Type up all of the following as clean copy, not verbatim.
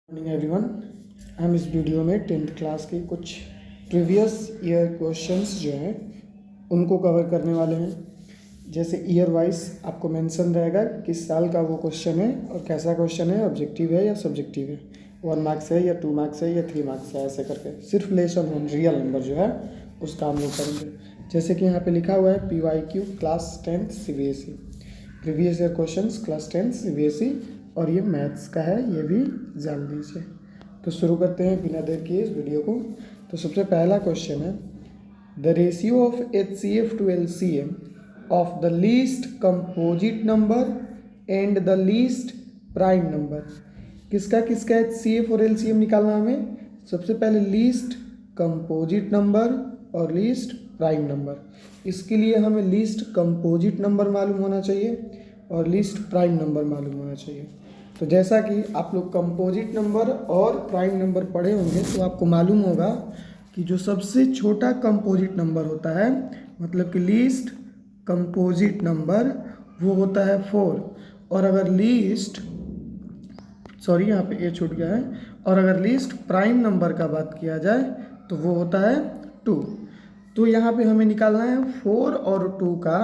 Morning everyone. हम इस video में 10th क्लास के कुछ प्रीवियस ईयर क्वेश्चंस जो हैं उनको कवर करने वाले हैं। जैसे ईयर वाइज आपको मेंशन रहेगा किस साल का वो क्वेश्चन है और कैसा क्वेश्चन है, ऑब्जेक्टिव है या सब्जेक्टिव है, 1 मार्क्स है या 2 मार्क्स है या 3 मार्क्स है, ऐसे करके सिर्फ लेसन ऑन रियल नंबर जो है उसका हम लोग करेंगे। जैसे कि यहाँ पे लिखा हुआ है PYQ class 10th CBSE, previous year questions class 10th CBSE, और ये मैथ्स का है, ये भी जान लीजिए। तो शुरू करते हैं बिना देर किए इस वीडियो को। तो सबसे पहला क्वेश्चन है, the ratio of HCF to LCM of the least composite number and the least prime number. किसका किसका HCF और LCM निकालना हमें। सबसे पहले लीस्ट कंपोजिट नंबर और लीस्ट प्राइम नंबर। इसके लिए हमें लीस्ट कंपोजिट नंबर मालूम होना चाहिए और लीस्ट प्राइम नंबर मालूम होना चाहिए। तो जैसा कि आप लोग कंपोजिट नंबर और प्राइम नंबर पढ़े होंगे तो आपको मालूम होगा कि जो सबसे छोटा कंपोजिट नंबर होता है, मतलब कि लीस्ट कंपोजिट नंबर, वो होता है 4। और अगर लीस्ट यहाँ पे ए छूट गया है, और अगर लीस्ट प्राइम नंबर का बात किया जाए तो वो होता है 2। तो यहाँ पे हमें निकालना है 4 और 2 का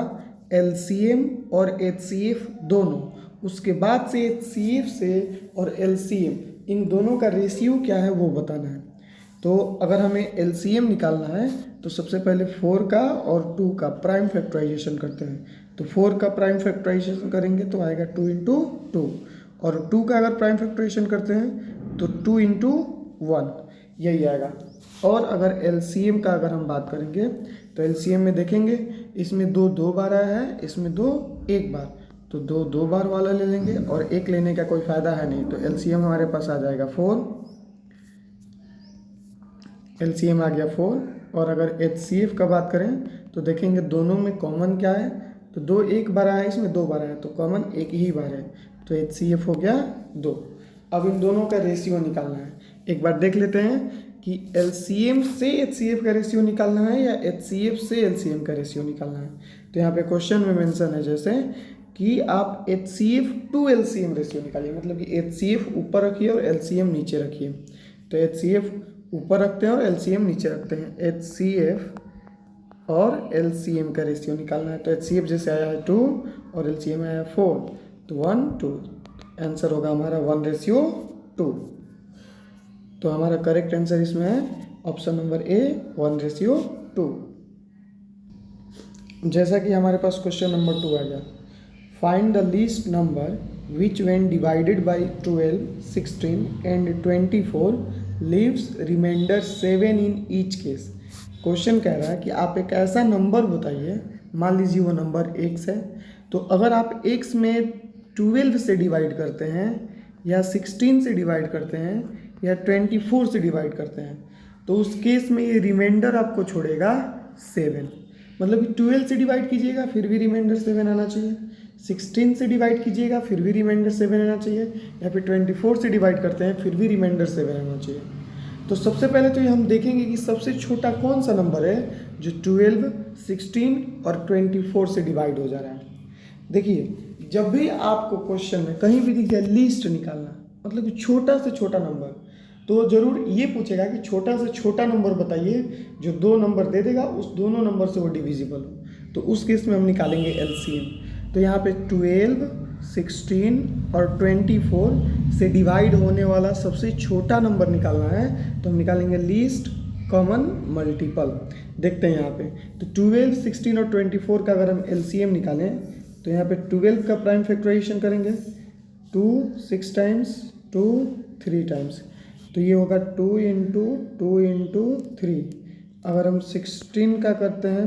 LCM और HCF दोनों। उसके बाद से HCF से और LCM इन दोनों का रेशियो क्या है वो बताना है। तो अगर हमें LCM निकालना है तो सबसे पहले 4 का और 2 का प्राइम फैक्टराइजेशन करते हैं। तो 4 का प्राइम फैक्टराइजेशन करेंगे तो आएगा 2 इंटू 2, और 2 का अगर प्राइम फैक्टराइजेशन करते हैं तो 2 इंटू 1, यही आएगा। और अगर LCM का अगर हम बात करेंगे तो LCM में देखेंगे इसमें 2 2 बार आया है, इसमें 2 1 बार, तो 2 2 बार वाला ले लेंगे और 1 लेने का कोई फ़ायदा है नहीं। तो LCM हमारे पास आ जाएगा 4, LCM आ गया 4। और अगर HCF का बात करें तो देखेंगे दोनों में कॉमन क्या है, तो 2 1 बार आया है, इसमें 2 बार आया है, तो कॉमन 1 ही बार है, तो HCF हो गया 2। अब इन दोनों का रेशियो निकालना है। एक बार देख लेते हैं कि LCM से HCF का रेशियो निकालना है या HCF से LCM का रेशियो निकालना है। तो यहाँ पे क्वेश्चन में मेंशन है जैसे कि आप HCF टू LCM रेशियो निकालिए, मतलब कि HCF ऊपर रखिए और LCM नीचे रखिए। तो HCF ऊपर रखते हैं और LCM नीचे रखते हैं। HCF और LCM का रेशियो निकालना है। तो HCF जैसे आया है 2 और LCM आया है 4, तो 1 2, आंसर होगा हमारा 1:2। तो हमारा करेक्ट आंसर इसमें है ऑप्शन नंबर ए, 1:2। जैसा कि हमारे पास क्वेश्चन नंबर 2 आ गया, find the least number which when divided by 12, 16 and 24 leaves remainder 7 in each case. Question कह रहा है कि आप एक ऐसा नंबर बताइए, मान लीजिए वो नंबर x है, तो अगर आप x में 12 से डिवाइड करते हैं या 16 से डिवाइड करते हैं या 24 से डिवाइड करते हैं, तो उस केस में ये रिमाइंडर आपको छोड़ेगा 7। मतलब कि 12 से डिवाइड कीजिएगा फिर भी रिमाइंडर 7 आना चाहिए, 16 से डिवाइड कीजिएगा फिर भी रिमाइंडर 7 आना चाहिए, या फिर 24 से डिवाइड करते हैं फिर भी रिमाइंडर 7 आना चाहिए। तो सबसे पहले तो ये हम देखेंगे कि सबसे छोटा कौन सा नंबर है जो 12, 16 और 24 से डिवाइड हो जा रहा है। देखिए, जब भी आपको क्वेश्चन में कहीं भी दिख जाए लीस्ट निकालना, मतलब कि छोटा से छोटा नंबर, तो ज़रूर ये पूछेगा कि छोटा से छोटा नंबर बताइए जो 2 नंबर दे देगा, उस दोनों नंबर से वो डिविजिबल हो। तो उस केस में हम निकालेंगे LCM। तो यहाँ पे 12, 16 और 24 से डिवाइड होने वाला सबसे छोटा नंबर निकालना है, तो हम निकालेंगे लीस्ट कॉमन मल्टीपल। देखते हैं यहाँ पे, तो 12, 16 और 24 का अगर हम LCM निकालें तो यहाँ पे 12 का प्राइम फैक्टराइजेशन करेंगे, 2 6 टाइम्स, 2 3 टाइम्स, तो ये होगा 2 इंटू 2 इंटू 3। अगर हम 16 का करते हैं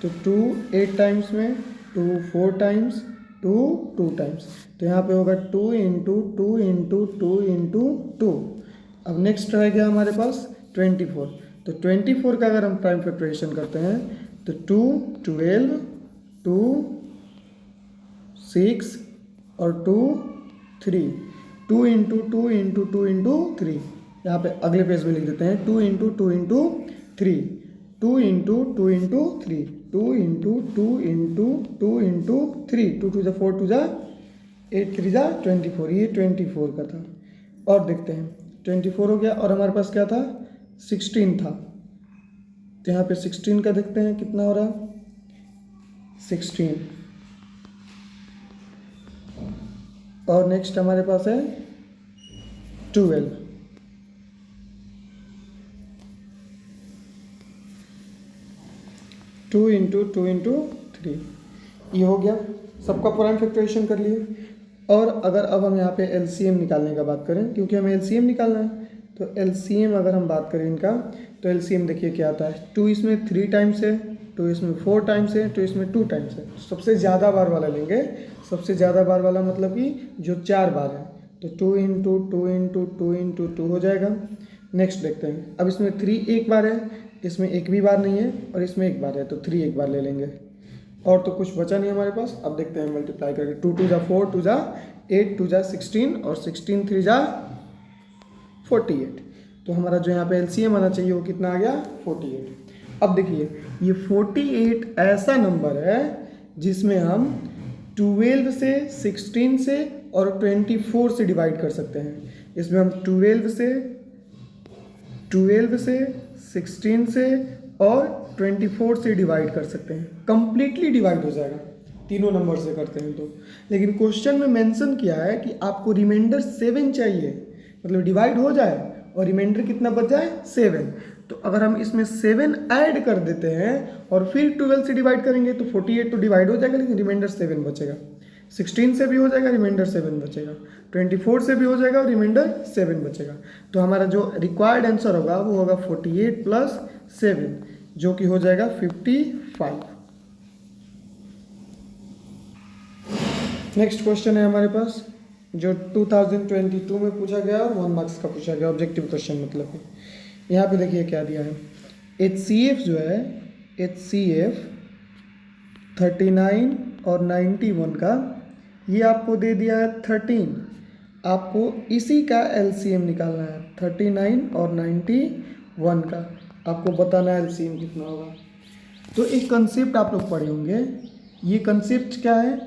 तो 2 8 टाइम्स में, 2 4 टाइम्स, 2 2 टाइम्स, तो यहाँ पे होगा 2 इंटू 2 इंटू 2 इंटू 2। अब नेक्स्ट रह गया हमारे पास 24। तो 24 का अगर हम प्राइम फैक्टराइजेशन करते हैं तो 2 12, 2 6 और 2 3, 2 इंटू 2 इंटू 2 इंटू 3। यहाँ पे अगले पेज में लिख देते हैं 2 into 2 into 3, 2 into 2 into 3, 2 into 2 into 2 into 3, 2 2 जा 4, 2 जा 8, 3 जा 24, ये 24 का था। और देखते हैं 24 हो गया और हमारे पास क्या था 16 था, तो यहाँ पे 16 का देखते हैं कितना हो रहा है 16। और नेक्स्ट हमारे पास है 12, टू इंटू 3, ये हो गया, सबका प्राइम फैक्टराइजेशन कर लिए। और अगर अब हम यहाँ पे एलसीएम निकालने का बात करें, क्योंकि हमें एलसीएम निकालना है, तो एलसीएम अगर हम बात करें इनका, तो एलसीएम देखिए क्या आता है, 2 इसमें 3 टाइम्स है, 2 इसमें 4 टाइम्स है, 2 इसमें 2 टाइम्स है। सबसे ज़्यादा बार वाला लेंगे, सबसे ज़्यादा बार वाला मतलब कि जो 4 बार है, तो 2 इंटू 2 इंटू 2 इंटू 2 हो जाएगा। नेक्स्ट देखते हैं, अब इसमें 3 एक बार है, इसमें एक भी बार नहीं है, और इसमें एक बार है, तो 3 एक बार ले लेंगे। और तो कुछ बचा नहीं हमारे पास। अब देखते हैं मल्टीप्लाई करके, 2 2 जा 4, 2 जा 8, 2 जा 16 और 16 3 जा 48। तो हमारा जो यहाँ पे एलसीएम आना चाहिए वो कितना आ गया 48। अब देखिए ये 48 ऐसा नंबर है जिसमें हम 12 से 16 से और 24 से डिवाइड कर सकते हैं। इसमें हम 12 से 16 से और 24 से डिवाइड कर सकते हैं, कंप्लीटली डिवाइड हो जाएगा तीनों नंबर से करते हैं तो। लेकिन क्वेश्चन में मेंशन किया है कि आपको रिमाइंडर 7 चाहिए, मतलब डिवाइड हो जाए और रिमाइंडर कितना बच जाए 7। तो अगर हम इसमें 7 ऐड कर देते हैं और फिर 12 से डिवाइड करेंगे तो 48 तो डिवाइड हो जाएगा, लेकिन रिमाइंडर 7 बचेगा। 16 से भी हो जाएगा, रिमाइंडर 7 बचेगा। 24 से भी हो जाएगा और रिमाइंडर 7 बचेगा। तो हमारा जो रिक्वायर्ड आंसर होगा वो होगा 48 प्लस 7, जो कि हो जाएगा 55। नेक्स्ट क्वेश्चन है हमारे पास जो 2022 में पूछा गया और 1 मार्क्स का पूछा गया, ऑब्जेक्टिव क्वेश्चन मतलब कि। यहाँ पे देखिए क्या दिया है, HCF जो है, HCF 39 और 91 का, ये आपको दे दिया है 13। आपको इसी का LCM निकालना है, 39 और 91 का आपको बताना है LCM कितना होगा। तो एक कंसेप्ट आप लोग पढ़े होंगे, ये कंसेप्ट क्या है,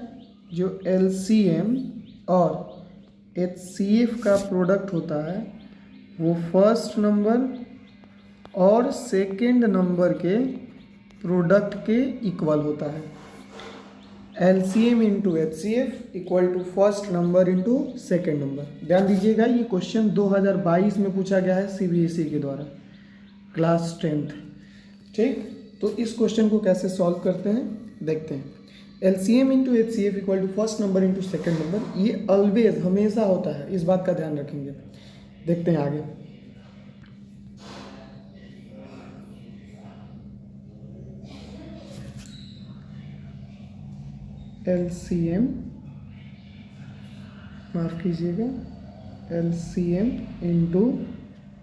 जो LCM और HCF का प्रोडक्ट होता है वो फर्स्ट नंबर और सेकेंड नंबर के प्रोडक्ट के इक्वल होता है। LCM into HCF equal to first number into second number. ध्यान दीजिएगा, ये क्वेश्चन 2022 में पूछा गया है CBSE के द्वारा, क्लास 10th। ठीक, तो इस क्वेश्चन को कैसे सॉल्व करते हैं देखते हैं। LCM into HCF equal to first number into second number, ये ऑलवेज हमेशा होता है, इस बात का ध्यान रखेंगे। देखते हैं आगे। LCM, माफ कीजिएगा, LCM into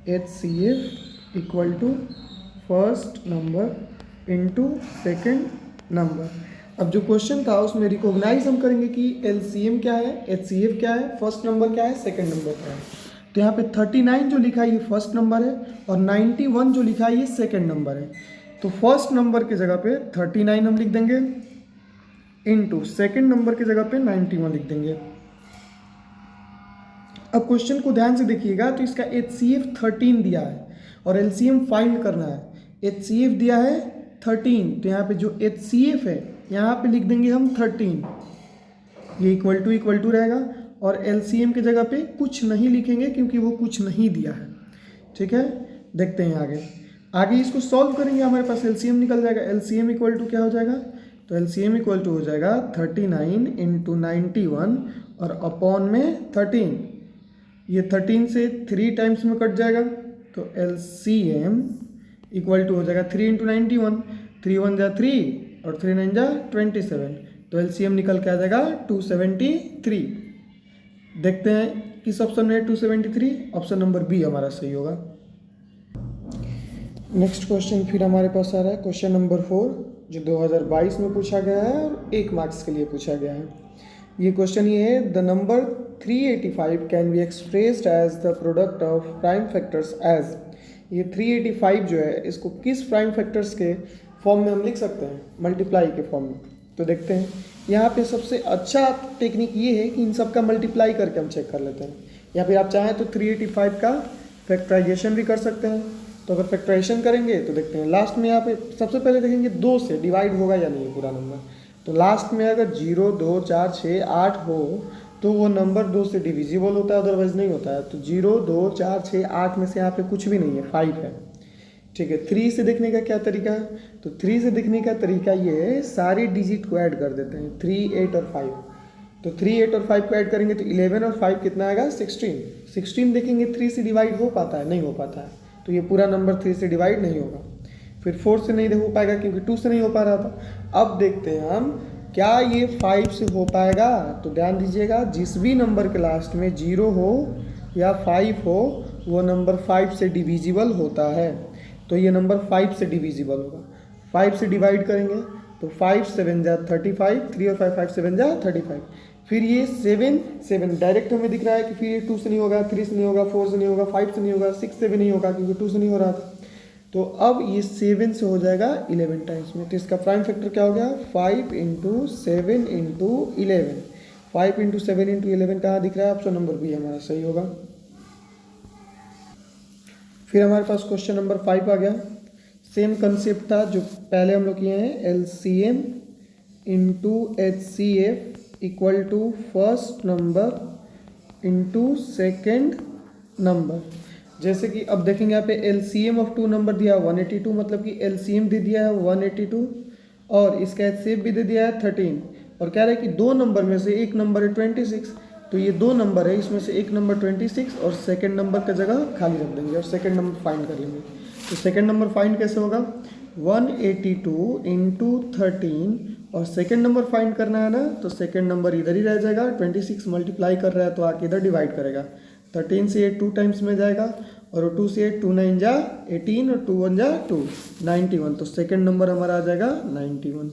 HCF equal to first number into second number. अब जो क्वेश्चन था उसमें रिकॉग्नाइज हम करेंगे कि LCM क्या है, HCF क्या है, फर्स्ट नंबर क्या है, सेकेंड नंबर क्या है। तो यहाँ पे 39 जो लिखा है ये फर्स्ट नंबर है और 91 जो लिखा है ये सेकेंड नंबर है। तो फर्स्ट नंबर की जगह पे 39 हम लिख देंगे, इंटू सेकेंड नंबर की जगह पे 91 लिख देंगे। अब क्वेश्चन को ध्यान से देखिएगा, तो इसका HCF 13 दिया है और LCM फाइंड करना है। HCF दिया है 13, तो यहाँ पे जो HCF है यहाँ पे लिख देंगे हम 13, ये इक्वल टू रहेगा, और LCM की जगह पे कुछ नहीं लिखेंगे क्योंकि वो कुछ नहीं दिया है। ठीक है, देखते हैं आगे इसको सॉल्व करेंगे, हमारे पास LCM निकल जाएगा। LCM इक्वल टू क्या हो जाएगा, तो LCM इक्वल टू हो जाएगा 39 इंटू 91 और अपॉन में 13, ये 13 से 3 टाइम्स में कट जाएगा, तो LCM इक्वल टू हो जाएगा 3 इंटू 91, 3 1 जा 3 और 3 9 जा 27, तो LCM निकल के आ जाएगा 273। देखते हैं किस ऑप्शन में है 273, ऑप्शन नंबर बी हमारा सही होगा। नेक्स्ट क्वेश्चन फिर हमारे पास आ रहा है, क्वेश्चन नंबर 4 जो 2022 में पूछा गया है और 1 मार्क्स के लिए पूछा गया है। ये क्वेश्चन ये है, the number 385 can be expressed as the product of prime factors as. ये 385 जो है इसको किस प्राइम फैक्टर्स के फॉर्म में हम लिख सकते हैं, मल्टीप्लाई के फॉर्म में। तो देखते हैं, यहाँ पे सबसे अच्छा टेक्निक ये है कि इन सब का मल्टीप्लाई करके हम चेक कर लेते हैं। या फिर आप चाहें तो 385 का फैक्टराइजेशन भी कर सकते हैं। तो अगर फैक्टराइजेशन करेंगे तो देखते हैं लास्ट में यहाँ पे सबसे पहले देखेंगे 2 से डिवाइड होगा या नहीं पूरा नंबर। तो लास्ट में अगर 0 2 4 6 8 हो तो वो नंबर 2 से डिविजिबल होता है, अदरवाइज नहीं होता है। तो 0 2 4 6 8 में से यहाँ पे कुछ भी नहीं है, 5 है। ठीक है, 3 से देखने का क्या तरीका है? तो 3 से देखने का तरीका ये है, सारी डिजिट को ऐड कर देते हैं, 3 8 और 5। तो 3 8 और 5 को ऐड करेंगे तो 11 और 5 कितना आएगा? 16। 16 देखेंगे 3 से डिवाइड हो पाता है? नहीं हो पाता है, तो ये पूरा नंबर 3 से डिवाइड नहीं होगा। फिर 4 से नहीं हो पाएगा क्योंकि 2 से नहीं हो पा रहा था। अब देखते हैं हम क्या ये 5 से हो पाएगा। तो ध्यान दीजिएगा, जिस भी नंबर के लास्ट में 0 हो या 5 हो वो नंबर 5 से डिविजिबल होता है। तो ये नंबर 5 से डिविजिबल होगा। 5 से डिवाइड करेंगे तो 5 7 जा 35, 3 और 5 5 7 जा 35। फिर ये 7 7 डायरेक्ट हमें दिख रहा है कि फिर ये 2 से नहीं होगा, 3 से नहीं होगा, 4 से नहीं होगा, 5 से नहीं होगा, 6 से भी नहीं होगा क्योंकि 2 से नहीं हो रहा था। तो अब ये 7 से हो जाएगा 11 टाइम्स में। तो इसका प्राइम फैक्टर क्या हो गया? 5 × 7 × 11। 5 × 7 × 11 कहाँ दिख रहा है? ऑप्शन नंबर बी हमारा सही होगा। फिर हमारे पास क्वेश्चन नंबर 5 आ गया। सेम कंसेप्ट था जो पहले हम लोग किए हैं, LCM × HCF equal to first number into second number. जैसे कि अब देखेंगे यहाँ पे LCM ऑफ 2 नंबर दिया है 182, मतलब कि LCM दे दिया है 182 और इसका HCF भी दे दिया है 13, और कह रहा है कि 2 नंबर में से एक नंबर है 26। तो ये 2 नंबर है, इसमें से एक नंबर 26 और सेकंड नंबर का जगह खाली रख देंगे और सेकंड नंबर फाइंड कर लेंगे। तो सेकंड नंबर फाइंड कैसे होगा? 182 × 13 और सेकंड नंबर फाइंड करना है ना, तो सेकंड नंबर इधर ही रह जाएगा। 26 मल्टीप्लाई कर रहा है तो आके इधर डिवाइड करेगा। 13 से 8 2 टाइम्स में जाएगा और 2 से 8 2 9 जा 18 और 2 1 जा 2 91। तो सेकंड नंबर हमारा आ जाएगा 91।